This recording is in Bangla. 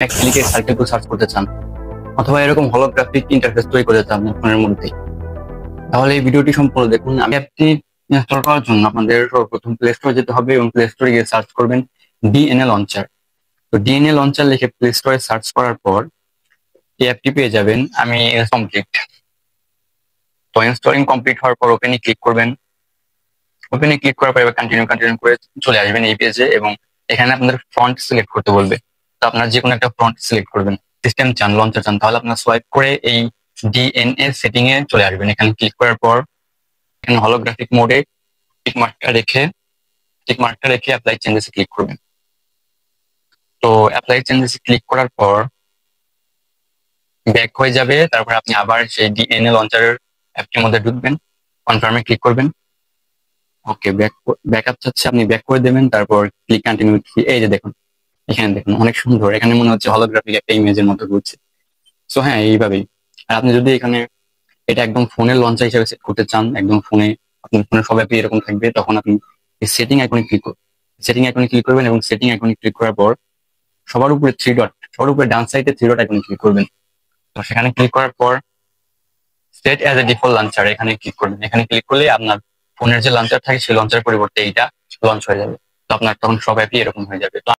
এক ক্লিকে সার্কেল টু সার্চ করতে চান, অথবা এরকম হলোগ্রাফিক ইন্টারফেস তৈরি করতে চান আপনার ফোনের মধ্যে, তাহলে এই ভিডিওটি সম্পূর্ণ দেখুন। আমি অ্যাপটি ইনস্টল করার জন্য আপনাদের সর্বপ্রথম প্লে স্টোরে যেতে হবে এবং প্লে স্টোরে গিয়ে সার্চ করবেন ডিএনএ লঞ্চার। তো ডিএনএ লঞ্চার লিখে প্লে স্টোরে সার্চ করার পর এই অ্যাপটি পেয়ে যাবেন। আমি কমপ্লিট, তো ইনস্টলিং কমপ্লিট হওয়ার পর ওপেনে ক্লিক করবেন। ওপেনে ক্লিক করার পর এবার কন্টিনিউ করে চলে আসবেন এই পেজে, এবং এখানে আপনাদের ফ্রন্ট সিলেক্ট করতে বলবে। তো আপনার যে কোনো একটা ফ্রন্ট সিলেক্ট করবেন। সিস্টেম চান, লঞ্চার চান, তাহলে আপনার সোয়াইপ করে এই ডিএনএ সেটিং এ চলে আসবেন। এখানে ক্লিক করার পর এখানে হলোগ্রাফিক মোডে টিক মার্কটা রেখে অ্যাপ্লাই চেঞ্জেসে ক্লিক করবেন। তো অ্যাপ্লাই চেঞ্জেসে ক্লিক করার পর ব্যাক হয়ে যাবে। তারপর আপনি আবার সেই ডিএনএ লঞ্চারের অ্যাপটির মধ্যে ঢুকবেন, কনফার্মে ক্লিক করবেন। ওকে, ব্যাক আপ চাচ্ছে, আপনি ব্যাক করে দেবেন। তারপর ক্লিক কন্টিনিউ। এই যে দেখুন, এখানে দেখুন অনেক সুন্দর, এখানে মনে হচ্ছে হলোগ্রাফিক একটা ইমেজের মতো ঘুরছে। সো হ্যাঁ, এইভাবেই। আর আপনি যদি এখানে এটা একদম ফোনের লঞ্চার হিসেবে সেট করতে চান, একদম ফোনে আপনার ফোনের সব অ্যাপই এরকম থাকবে, তখন আপনি এই সেটিং আইকনে ক্লিক করবেন। সেটিং আইকনে ক্লিক করবেন এবং সেটিং আইকনে ক্লিক করার পর সবার উপরে ডান সাইডে থ্রি ডট আইকনে ক্লিক করবেন। তো সেখানে ক্লিক করার পর set as a default launcher এখানে ক্লিক করবেন। এখানে ক্লিক করলে আপনার ফোনের যে লঞ্চার থাকে সেই লঞ্চার পরিবর্তে এইটা লঞ্চ হয়ে যাবে। তো আপনার তখন সব অ্যাপই এরকম হয়ে যাবে। তো